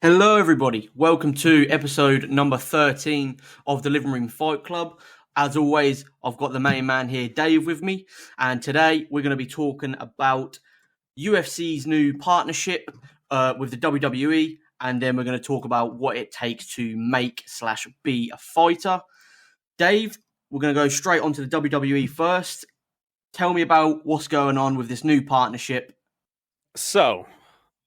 Hello, everybody. Welcome to episode number 13 of the Living Room Fight Club. As always, I've got the main man here, Dave, with me. And today we're going to be talking about UFC's new partnership with the WWE. And then we're going to talk about what it takes to make/be a fighter. Dave, we're going to go straight onto the WWE first. Tell me about what's going on with this new partnership. So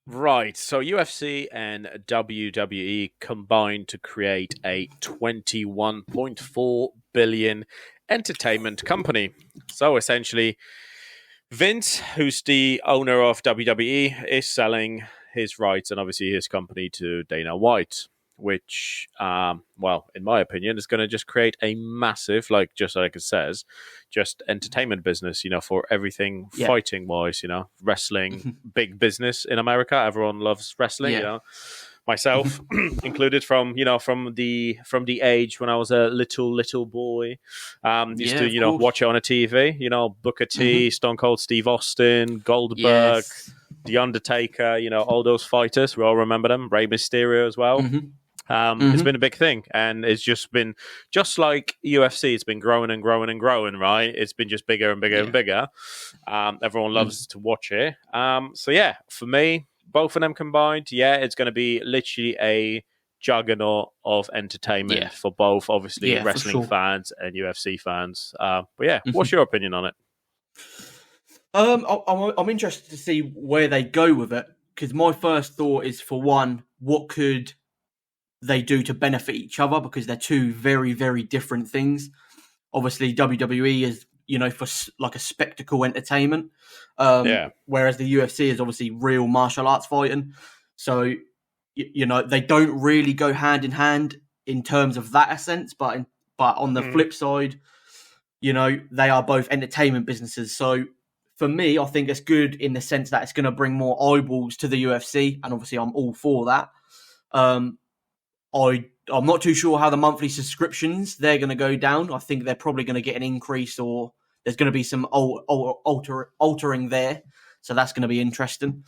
UFC and WWE combined to create a $21.4 billion entertainment company. So essentially, Vince, who's the owner of WWE, is selling his rights and obviously his company to Dana White, which, in my opinion, is going to just create a massive, just like it says, just entertainment business, for everything fighting-wise, wrestling, big business in America. Everyone loves wrestling, myself included from the age when I was a little boy. Used to, watch it on a TV, Booker T, Stone Cold Steve Austin, Goldberg, The Undertaker, all those fighters. We all remember them. Rey Mysterio as well. It's been a big thing, and it's just been just like UFC. It's been growing and growing and growing, right? It's been just bigger and bigger and bigger. Everyone loves to watch it. For me, both of them combined, it's going to be literally a juggernaut of entertainment for both, obviously, wrestling fans and UFC fans. What's your opinion on it? I'm interested to see where they go with it, because my first thought is, for one, what could they do to benefit each other, because they're two very, very different things. Obviously, WWE is, for like a spectacle entertainment, whereas the UFC is obviously real martial arts fighting. So, they don't really go hand in hand in terms of that essence, but on the flip side, they are both entertainment businesses. So for me, I think it's good in the sense that it's going to bring more eyeballs to the UFC, and obviously I'm all for that. I'm not too sure how the monthly subscriptions they're going to go down. I think they're probably going to get an increase, or there's going to be some altering there. So that's going to be interesting.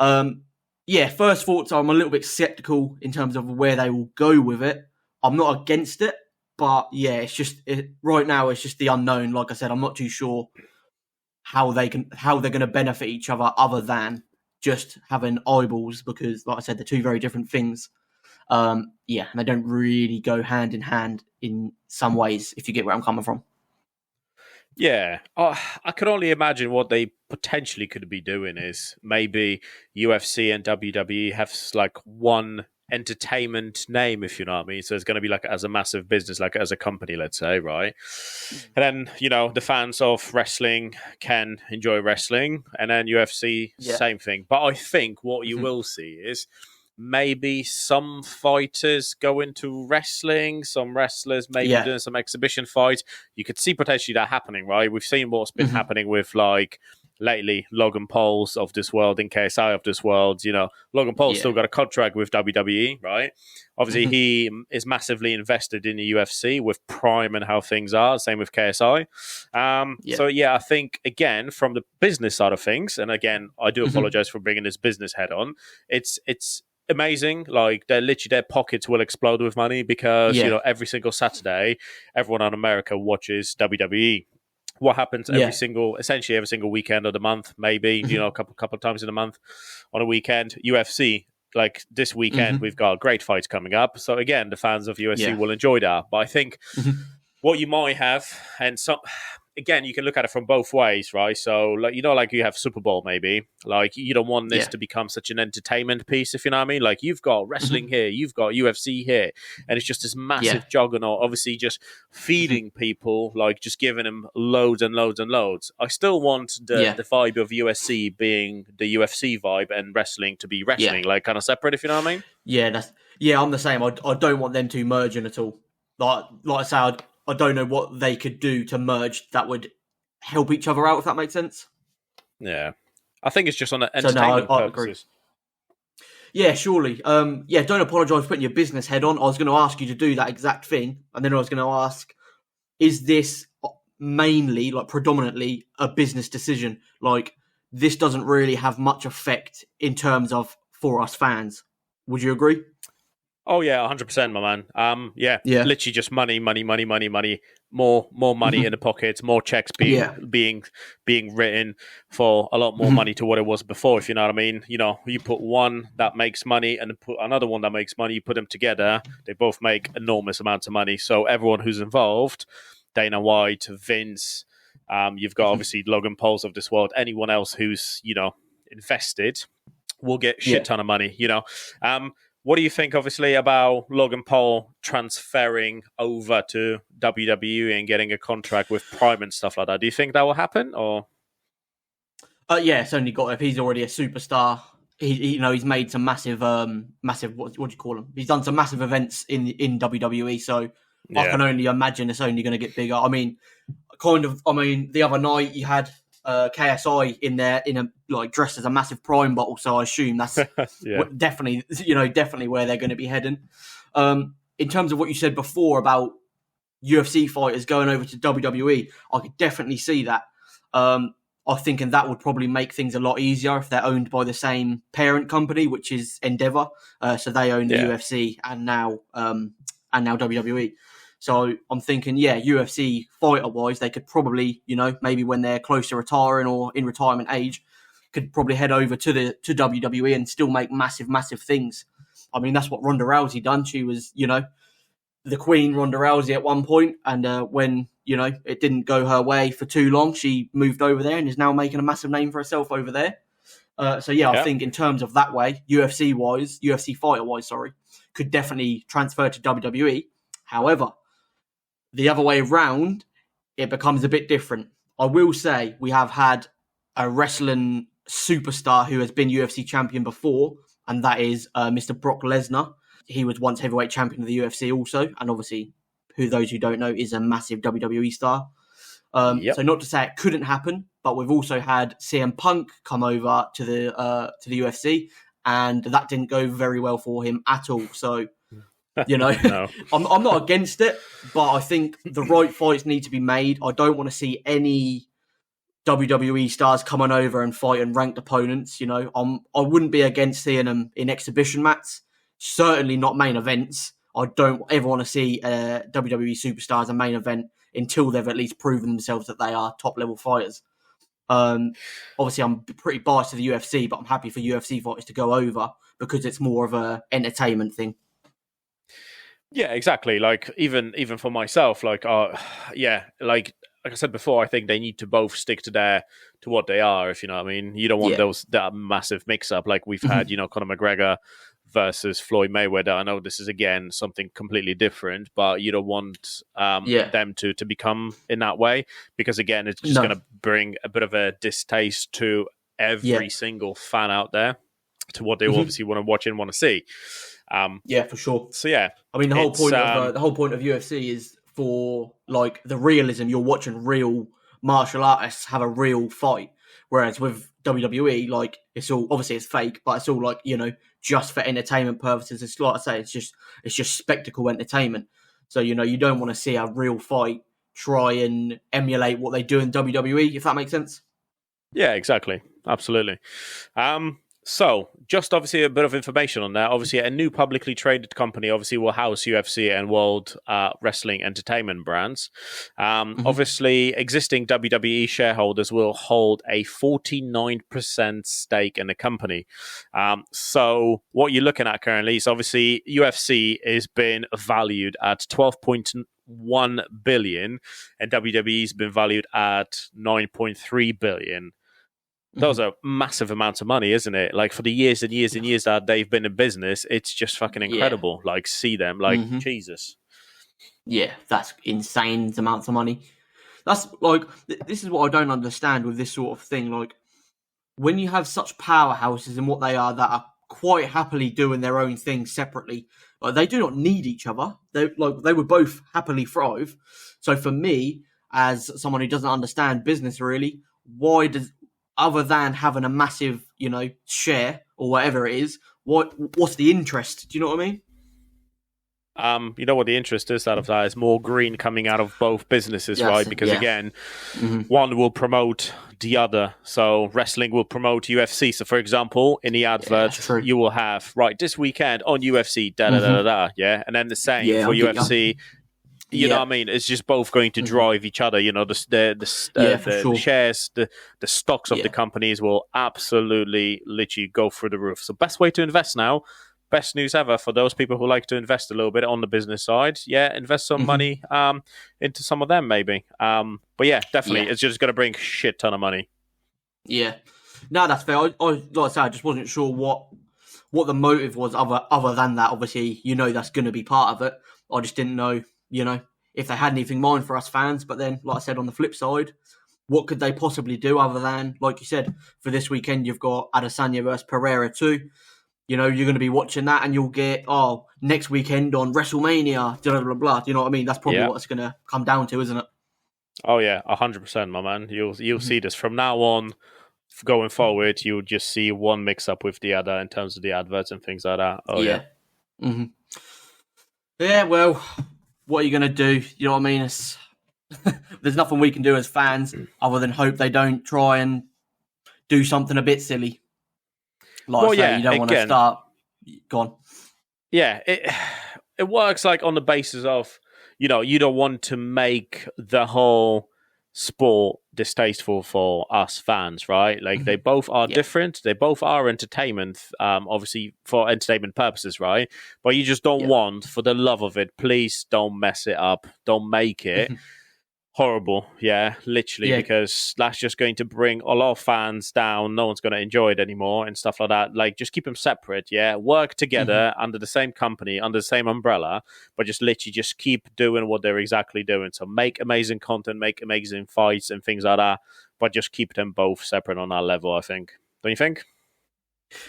First thoughts, I'm a little bit skeptical in terms of where they will go with it. I'm not against it, but right now it's just the unknown. Like I said, I'm not too sure how they're going to benefit each other than just having eyeballs, because, like I said, they're two very different things. And they don't really go hand in hand in some ways, if you get where I'm coming from. Yeah, I could only imagine what they potentially could be doing is maybe UFC and WWE have like one entertainment name, if you know what I mean. So it's going to be like as a massive business, like as a company, let's say, right? And then, the fans of wrestling can enjoy wrestling, and then UFC, same thing. But I think what you will see is maybe some fighters go into wrestling, some wrestlers maybe doing some exhibition fights. You could see potentially that happening, right? We've seen what's been happening with, lately, Logan Paul's of this world and KSI of this world. Logan Paul's still got a contract with WWE, right? Obviously, he is massively invested in the UFC with Prime and how things are. Same with KSI. So, I think, again, from the business side of things, and again, I do apologize for bringing this business head on, it's amazing. Like, their pockets will explode with money, because every single Saturday everyone in America watches WWE. What happens essentially every single weekend of the month, maybe a couple of times in a month on a weekend, UFC. Like this weekend we've got great fights coming up, so again the fans of UFC will enjoy that. But I think what you might have, and some, again, you can look at it from both ways, right? So, like you have Super Bowl, maybe. Like, you don't want this to become such an entertainment piece, if you know what I mean. Like, you've got wrestling here, you've got UFC here, and it's just this massive juggernaut, obviously just feeding people, like just giving them loads and loads and loads. I still want the vibe of USC being the UFC vibe and wrestling to be wrestling, like kind of separate, if you know what I mean. Yeah, I'm the same. I don't want them to merge in at all. Like I say, I don't know what they could do to merge that would help each other out, if that makes sense. Yeah. I think it's just on entertainment purposes. Yeah, surely. Don't apologise for putting your business head on. I was going to ask you to do that exact thing. And then I was going to ask, is this mainly, predominantly, a business decision? Like, this doesn't really have much effect in terms of for us fans. Would you agree? Oh yeah, 100%, my man. Yeah, Yeah. literally just money, money, money, money, money. More money in Hmm. the pockets, more checks Yeah. being written for a lot more Hmm. money to what it was before. If you know what I mean. You put one that makes money and then put another one that makes money. You put them together, they both make enormous amounts of money. So everyone who's involved, Dana White, Vince, you've got Hmm. obviously Logan Pauls of this world, anyone else who's invested will get shit Yeah. ton of money. What do you think, obviously, about Logan Paul transferring over to WWE and getting a contract with Prime and stuff like that? Do you think that will happen, or? Yeah, it's only got if he's already a superstar. He's made some massive what do you call them? He's done some massive events in WWE. So I Yeah, can only imagine it's only going to get bigger. I mean, the other night you had KSI in there in a like dressed as a massive Prime bottle. So I assume that's yeah, definitely where they're going to be heading. In terms of what you said before about UFC fighters going over to WWE, I could definitely see that. I think, and that would probably make things a lot easier if they're owned by the same parent company, which is Endeavor. So they own the yeah, UFC and now WWE. So I'm thinking, yeah, UFC fighter wise, they could probably, maybe when they're close to retiring or in retirement age, could probably head over to WWE and still make massive, massive things. I mean, that's what Ronda Rousey done. She was, the Queen, Ronda Rousey, at one point, and when it didn't go her way for too long, she moved over there and is now making a massive name for herself over there. So yeah, I yeah, think in terms of that way, UFC fighter wise, sorry, could definitely transfer to WWE. However, the other way around, it becomes a bit different. I will say we have had a wrestling superstar who has been UFC champion before, and that is Mr. Brock Lesnar. He was once heavyweight champion of the UFC also, and obviously, those who don't know, is a massive WWE star. yep. So not to say it couldn't happen, but we've also had CM Punk come over to the UFC, and that didn't go very well for him at all. So you know, No. I'm not against it, but I think the right fights need to be made. I don't want to see any WWE stars coming over and fighting ranked opponents. I wouldn't be against seeing them in exhibition matches. Certainly not main events. I don't ever want to see WWE superstars a main event until they've at least proven themselves that they are top level fighters. Um, Obviously, I'm pretty biased to the UFC, but I'm happy for UFC fighters to go over because it's more of a entertainment thing. Yeah, exactly. Like even for myself, yeah, like I said before, I think they need to both stick to what they are. If you know what I mean, you don't want Yeah. that massive mix up like we've had. Mhm. Conor McGregor versus Floyd Mayweather. I know this is again something completely different, but you don't want Yeah. them to become in that way because again, it's just No. going to bring a bit of a distaste to Yeah. every single fan out there to what they Mhm. obviously want to watch and want to see. Yeah, for sure. So yeah, I mean, the whole it's point of UFC is for like the realism. You're watching real martial artists have a real fight, whereas with WWE, like it's all obviously it's fake, but it's all like just for entertainment purposes. It's like I say, it's just spectacle entertainment. So you don't want to see a real fight try and emulate what they do in WWE, if that makes sense. Yeah, exactly. Absolutely. So, just obviously a bit of information on that. Obviously, a new publicly traded company obviously will house UFC and World Wrestling Entertainment brands. Hmm. Obviously, existing WWE shareholders will hold a 49% stake in the company. So, what you're looking at currently is obviously UFC is been valued at 12.1 billion and WWE's been valued at 9.3 billion. Those Hmm. are massive amounts of money, isn't it? Like for the years and years and years that they've been in business, it's just fucking Yeah. incredible. Like see them, like Hmm. Jesus. Yeah, that's insane amounts of money. That's like this is what I don't understand with this sort of thing. Like when you have such powerhouses and what they are that are quite happily doing their own thing separately, like they do not need each other. They would both happily thrive. So for me, as someone who doesn't understand business really, why does other than having a massive, share or whatever it is, what's the interest? Do you know what I mean? You know what the interest is out of that is more green coming out of both businesses, Yes, right? Because yeah. again, one will promote the other. So wrestling will promote UFC. So for example, in the Yeah, that's advert, true. you will have right this weekend on UFC, da da da da da, yeah, and then the same Yeah, for I'll get you. UFC. You know Yeah. what I mean? It's just both going to drive each other. You know, Yeah, for the sure. shares, the stocks of the Yeah. companies will absolutely literally go through the roof. So best way to invest now. Best news ever for those people who like to invest a little bit on the business side. Yeah, invest some hmm money into some of them maybe. But yeah, definitely, Yeah. it's just going to bring shit ton of money. Yeah. No, that's fair. Like I said, I just wasn't sure what the motive was other than that. Obviously, that's going to be part of it. I just didn't know, if they had anything in mind for us fans. But then, like I said, on the flip side, what could they possibly do other than, like you said, for this weekend, you've got Adesanya versus Pereira too. You're going to be watching that, and you'll get next weekend on WrestleMania, blah blah blah. Do you know what I mean? That's probably Yeah. what it's going to come down to, isn't it? Oh yeah, 100%, my man. You'll see this from now on. Going forward, you'll just see one mix up with the other in terms of the adverts and things like that. Oh yeah. Yeah. hmm Yeah. Well, what are you going to do? You know what I mean? There's nothing we can do as fans other than hope they don't try and do something a bit silly. Like Well, I say, yeah. you don't want to Again, start. Gone. yeah. It works like on the basis of you don't want to make the whole sport distasteful for us fans, right? Like they both are Yeah. different. They both are entertainment, obviously for entertainment purposes, right? But you just don't Yeah. want, for the love of it, please don't mess it up. Don't make it horrible, yeah, literally, Yeah. because that's just going to bring a lot of fans down. No one's going to enjoy it anymore and stuff like that. Like, just keep them separate, yeah. Work together under the same company, under the same umbrella, but just literally just keep doing what they're exactly doing. So make amazing content, make amazing fights and things like that, but just keep them both separate on that level, I think. Don't you think?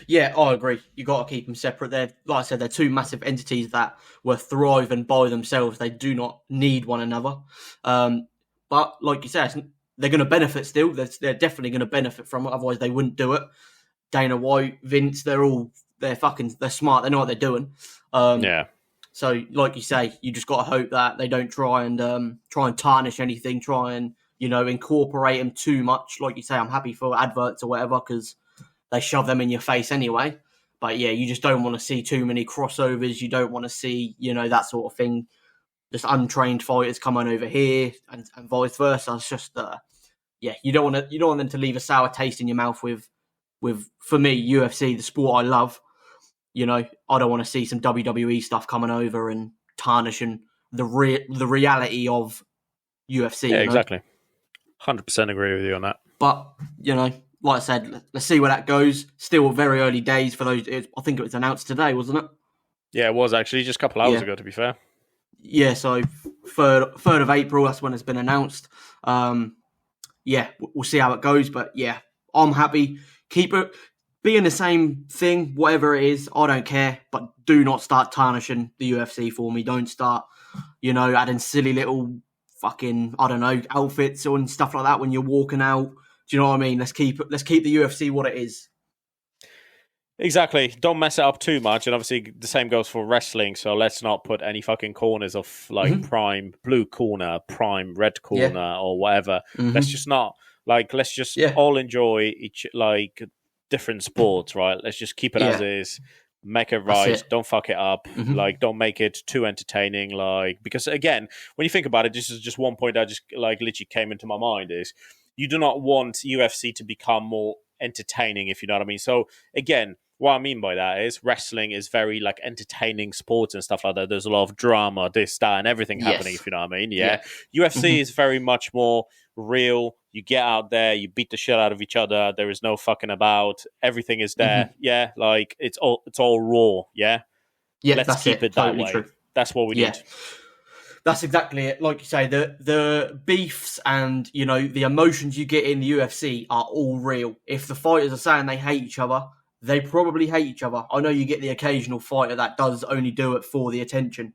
Yeah, I agree. You got to keep them separate. They're, like I said, they're two massive entities that were thriving by themselves. They do not need one another. But like you said, they're going to benefit still. They're definitely going to benefit from it. Otherwise, they wouldn't do it. Dana White, Vince, they're smart. They know what they're doing. Yeah. So, like you say, you just got to hope that they don't try and tarnish anything. Try and incorporate them too much. Like you say, I'm happy for adverts or whatever because they shove them in your face anyway. But yeah, you just don't want to see too many crossovers. You don't want to see that sort of thing. Just untrained fighters come on over here and vice versa. It's just you don't want them to leave a sour taste in your mouth with for me UFC, the sport I love. I don't want to see some WWE stuff coming over and tarnishing the reality of UFC. Yeah, exactly. 100% agree with you on that. But like I said, let's see where that goes. Still very early days for those. I think it was announced today, wasn't it? Yeah, it was actually just a couple hours ago, to be fair. Yeah, so 3rd of April, that's when it's been announced. We'll see how it goes. But yeah, I'm happy. Keep it being the same thing, whatever it is. I don't care. But do not start tarnishing the UFC for me. Don't start, adding silly little fucking, I don't know, outfits and stuff like that when you're walking out. Do you know what I mean? Let's keep the UFC what it is. Exactly. Don't mess it up too much. And obviously, the same goes for wrestling. So let's not put any fucking corners of prime blue corner, prime red corner, or whatever. Let's just not let's just all enjoy each different sports, right? Let's just keep it as is. Make it right. Don't fuck it up. Don't make it too entertaining. Because again, when you think about it, this is just one point that just literally came into my mind is you do not want UFC to become more entertaining, if you know what I mean. So again, what I mean by that is wrestling is very entertaining sports and stuff like that. There's a lot of drama, this, that, and everything happening, if you know what I mean. Yeah. UFC is very much more real. You get out there, you beat the shit out of each other. There is no fucking about. Everything is there. Yeah. It's all raw. Yeah. Yeah. Let's keep it that way. True. That's what we need. That's exactly it. Like you say, the beefs and the emotions you get in the UFC are all real. If the fighters are saying they hate each other, they probably hate each other. I know you get the occasional fighter that does only do it for the attention,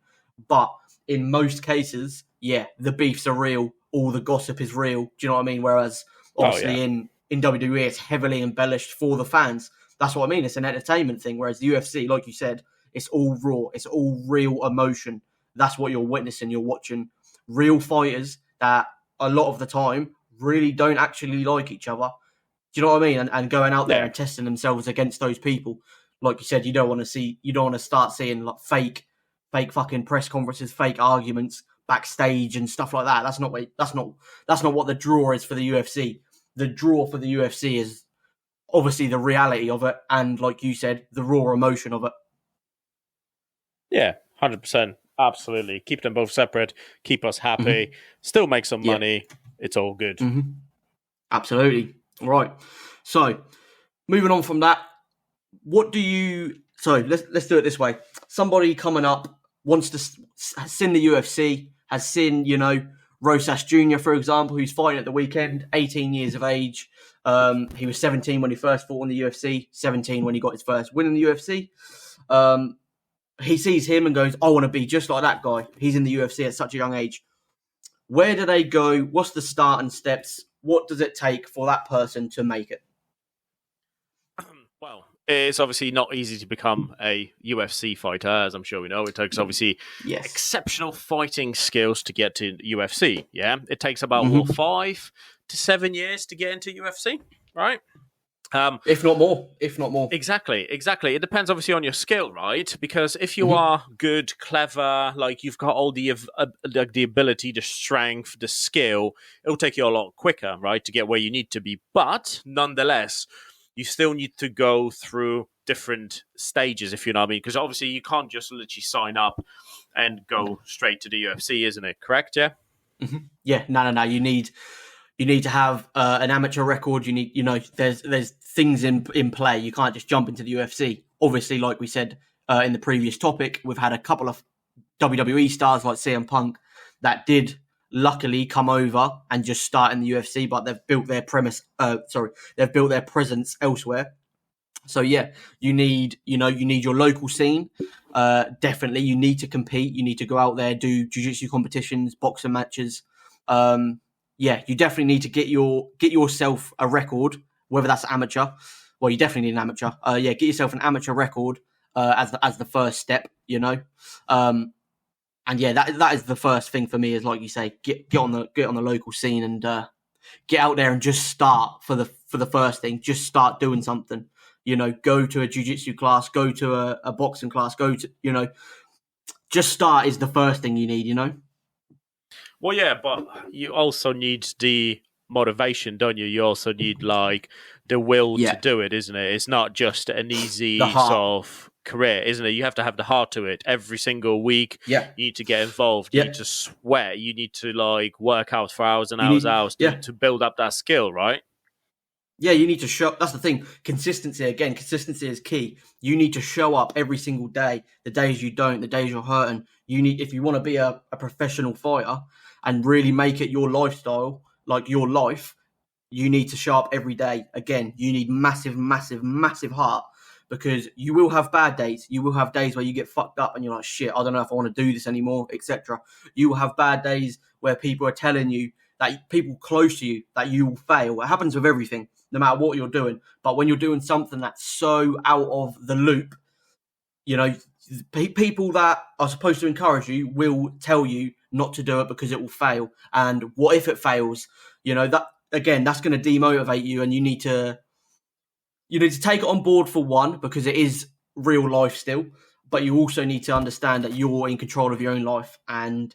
but in most cases, the beefs are real. All the gossip is real. Do you know what I mean? Whereas obviously in WWE, it's heavily embellished for the fans. That's what I mean. It's an entertainment thing. Whereas the UFC, like you said, It's all raw. It's all real emotion. That's what you're witnessing. You're watching real fighters that a lot of the time really don't actually like each other. Do you know what I mean? And going out there Yeah. and testing themselves against those people. Like you said, you don't want to start seeing like fake fucking press conferences, fake arguments backstage and stuff like that. That's not what the draw is for the UFC. The draw for the UFC is obviously the reality of it, and like you said, the raw emotion of it. Yeah, 100%. Absolutely. Keep them both separate. Keep us happy. Still make some money. It's all good. Absolutely. Right. So, moving on from that, what do you... So, let's do it this way. Somebody coming up wants to has seen the UFC, has seen, Rosas Jr., for example, who's fighting at the weekend, 18 years of age. He was 17 when he first fought in the UFC, 17 when he got his first win in the UFC. He sees him and goes, I want to be just like that guy. He's in the UFC at such a young age. Where do they go? What's the starting steps? What does it take for that person to make it? Well, it's obviously not easy to become a UFC fighter, as I'm sure we know. It takes obviously exceptional fighting skills to get to UFC. Yeah, it takes about 5 to 7 years to get into UFC, right? If not more. Exactly. It depends obviously on your skill, right? Because if you are good, clever, like you've got all the ability, the strength, the skill, it'll take you a lot quicker, right, to get where you need to be. But nonetheless, you still need to go through different stages, if you know what I mean. Because obviously you can't just literally sign up and go straight to the UFC, isn't it? Correct, yeah? Yeah, no. You need to have an amateur record. You need, there's things in play. You can't just jump into the UFC. Obviously, like we said in the previous topic, we've had a couple of WWE stars like CM Punk that did luckily come over and just start in the UFC, but they've built their they've built their presence elsewhere. So yeah, you need your local scene. Definitely, you need to compete. You need to go out there, do jiu-jitsu competitions, boxing matches. Yeah, you definitely need to get yourself a record, whether that's amateur. Well, you definitely need an amateur. Get yourself an amateur record as the first step. And yeah, that is the first thing for me. Is like you say, get on the local scene and get out there and just start for the first thing. Just start doing something. Go to a jiu-jitsu class, go to a boxing class, just start is the first thing you need. Well, yeah, but you also need the motivation, don't you? You also need like the will to do it, isn't it? It's not just an easy sort of career, isn't it? You have to have the heart to it every single week. Yeah, you need to get involved. You need to sweat. You need to like work out for hours and hours to build up that skill, right? Yeah, you need to show. That's the thing. Consistency is key. You need to show up every single day. The days you don't, the days you're hurting. If you want to be a professional fighter and really make it your lifestyle, like your life, you need to show up every day. Again, you need massive, massive, massive heart, because you will have bad days. You will have days where you get fucked up and you're like, shit, I don't know if I want to do this anymore, etc. You will have bad days where people are telling you, that people close to you, that you will fail. It happens with everything, no matter what you're doing. But when you're doing something that's so out of the loop, people that are supposed to encourage you will tell you not to do it because it will fail. And what if it fails? That again, that's going to demotivate you, and you need to take it on board for one, because it is real life still. But you also need to understand that you're in control of your own life, and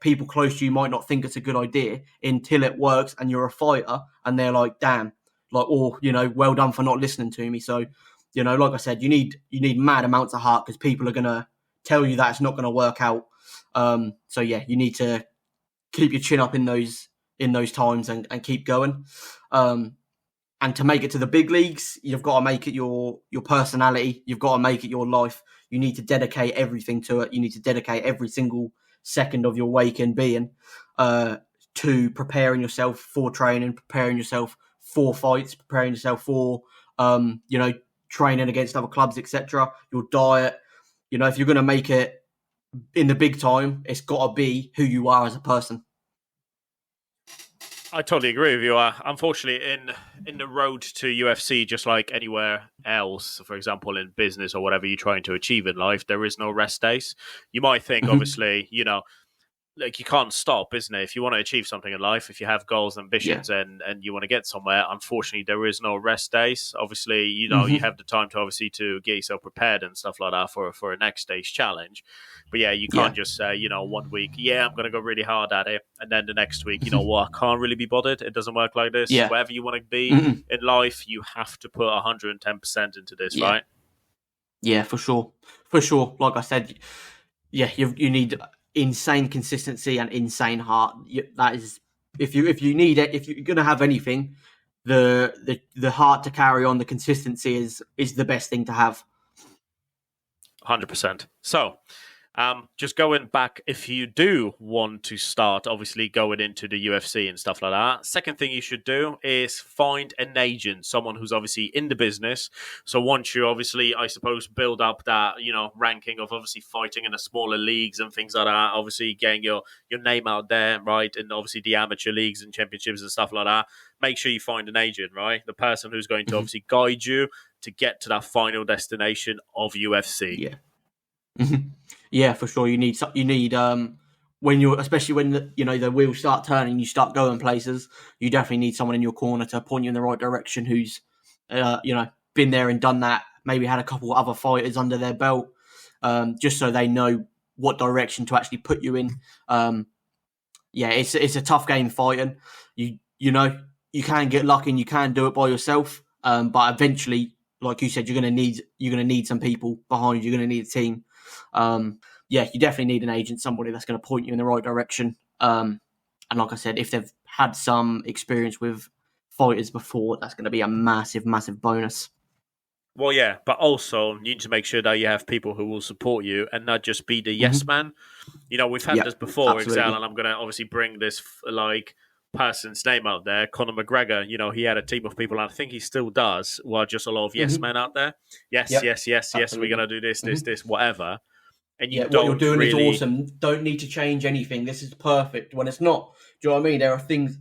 people close to you might not think it's a good idea until it works and you're a fighter and they're like, damn, well done for not listening to me. So, like I said, you need mad amounts of heart, because people are going to tell you that it's not going to work out. So yeah, you need to keep your chin up in those times and keep going. And to make it to the big leagues, you've got to make it your personality. You've got to make it your life. You need to dedicate everything to it. You need to dedicate every single second of your waking being to preparing yourself for training, preparing yourself for fights, preparing yourself for training against other clubs, etc. Your diet. If you're going to make it in the big time, it's got to be who you are as a person. I totally agree with you. Unfortunately, in the road to UFC, just like anywhere else, for example, in business or whatever you're trying to achieve in life, there is no rest days. You might think, Mhm. obviously, like you can't stop, isn't it? If you want to achieve something in life, if you have goals, Yeah. ambitions, and you want to get somewhere, unfortunately, there is no rest days. Obviously, you Hmm. have the time to obviously to get yourself prepared and stuff like that for a next stage challenge. But yeah, you Yeah. can't just say, 1 week, yeah, I'm going to go really hard at it, and then the next week, you know what, I can't really be bothered. It doesn't work like this. Yeah. Wherever you want to be Hmm. in life, you have to put 110% into this, Yeah. right? Yeah, for sure. For sure. Like I said, yeah, you need insane consistency and insane heart. That is, if you need it, if you're gonna have anything, the heart to carry on, the consistency is the best thing to have. 100%. So, just going back, if you do want to start, obviously going into the UFC and stuff like that, second thing you should do is find an agent, someone who's obviously in the business. So once you obviously, I suppose, build up that ranking of obviously fighting in the smaller leagues and things like that, obviously getting your name out there, right, and obviously the amateur leagues and championships and stuff like that. Make sure you find an agent, right, the person who's going to Mhm. obviously guide you to get to that final destination of UFC. Yeah. Mhm. Yeah, for sure. You need when you're, especially when the wheels start turning, you start going places. You definitely need someone in your corner to point you in the right direction who's been there and done that. Maybe had a couple other fighters under their belt, just so they know what direction to actually put you in. Yeah, it's a tough game fighting. You can get lucky and you can do it by yourself, but eventually, like you said, you're gonna need some people behind you. You're gonna need a team. Yeah, you definitely need an agent, somebody that's going to point you in the right direction. And like I said, if they've had some experience with fighters before, that's going to be a massive, massive bonus. Well, yeah, but also you need to make sure that you have people who will support you and not just be the yes Hmm. man. We've had Yeah, this before, Exile, absolutely. and I'm going to obviously bring this like person's name out there. Conor McGregor, he had a team of people, and I think he still does, who are just a lot of yes Hmm. men out there. Yes, Yep, yes, yes, yes, we're absolutely. going to do this, Hmm. this, this, whatever. And you Yeah, what you're don't doing is really. awesome. Don't need to change anything. This is perfect. When it's not, do you know what I mean? There are things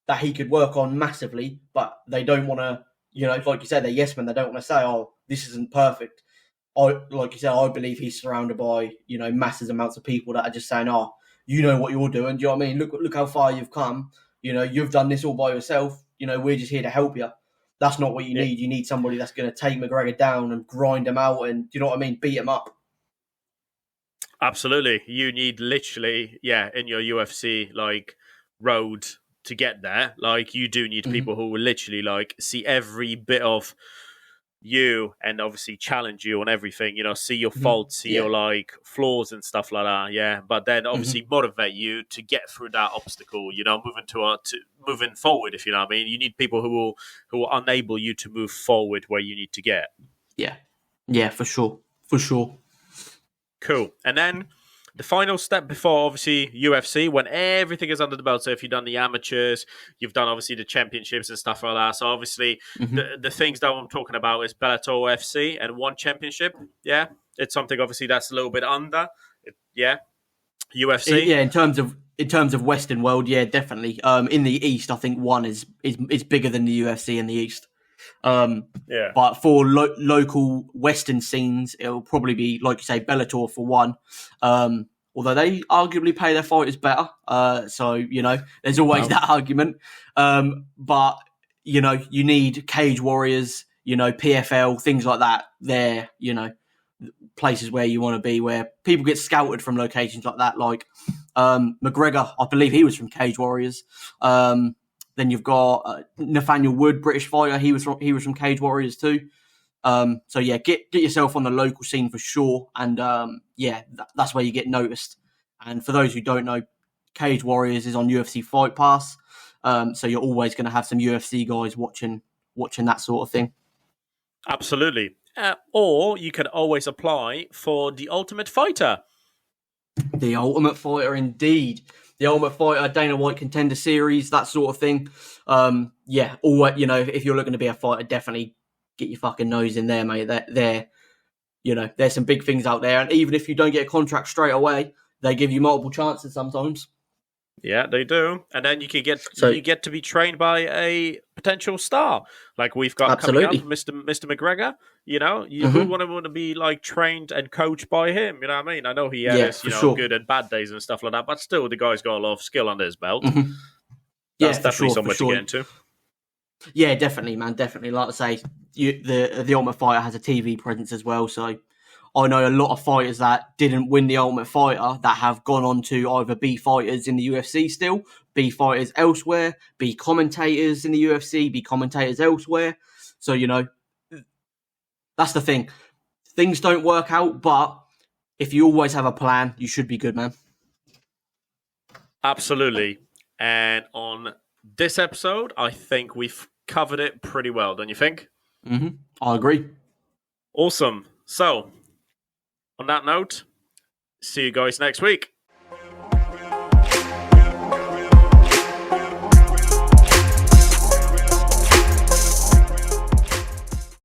that he could work on massively, but they don't want to. Like you said, they're yes men. They don't want to say, "Oh, this isn't perfect." Like you said, I believe he's surrounded by massive amounts of people that are just saying, "Oh, you know what you're doing." Do you know what I mean? Look how far you've come. You've done this all by yourself. We're just here to help you. That's not what you Yeah, need. You need somebody that's going to take McGregor down and grind him out, and do you know what I mean? Beat him up. absolutely. You need literally, yeah, in your UFC like road to get there. Like you do need Hmm. people who will literally like see every bit of you and obviously challenge you on everything, see your Hmm. faults, see your Yeah. like flaws and stuff like that, yeah, but then Hmm. obviously motivate you to get through that obstacle, moving forward, if you know what I mean. You need people who will enable you to move forward where you need to get. Yeah. Yeah, for sure. For sure. Cool. And then the final step before obviously UFC, when everything is under the belt. So if you've done the amateurs, you've done obviously the championships and stuff like that. So obviously Hmm. the things that I'm talking about is Bellator FC and one championship. Yeah, it's something obviously that's a little bit under. Yeah, UFC. Yeah, in terms of Western world, yeah, definitely. In the East, I think one is bigger than the UFC in the East. Um, Yeah. but for local Western scenes, it'll probably be like you say, Bellator for one. Although they arguably pay their fighters better, so there's always Wow. that argument. But you need Cage Warriors, PFL, things like that. They're places where you want to be, where people get scouted from locations like that. Like McGregor, I believe he was from Cage Warriors. Then you've got Nathaniel Wood, British fighter. He was from Cage Warriors too. So yeah, get yourself on the local scene for sure, and yeah, that's where you get noticed. And for those who don't know, Cage Warriors is on UFC Fight Pass, so you're always going to have some UFC guys watching that sort of thing. Absolutely. Or you can always apply for the Ultimate Fighter. The Ultimate Fighter, indeed. The Ultimate Fighter, Dana White Contender Series, that sort of thing. Yeah, always. If you're looking to be a fighter, definitely get your fucking nose in there, mate. There's some big things out there, and even if you don't get a contract straight away, they give you multiple chances sometimes. Yeah, they do. And then So you get to be trained by a potential star. Like we've got coming up, absolutely. Mr. McGregor. Who Hmm. want to be like trained and coached by him? You know what I mean? I know he had Yeah, his, for sure. good and bad days and stuff like that, but still the guy's got a lot of skill under his belt. Hmm. Yeah, That's for definitely sure, for somewhere to sure. get into. Yeah, definitely, man, definitely. Like I say, the Ultimate Fighter has a TV presence as well, so I know a lot of fighters that didn't win the Ultimate Fighter that have gone on to either be fighters in the UFC still, be fighters elsewhere, be commentators in the UFC, be commentators elsewhere. So that's the thing. Things don't work out, but if you always have a plan, you should be good, man. Absolutely. And on this episode, I think we've covered it pretty well, don't you think? I agree. Awesome. So, on that note, see you guys next week.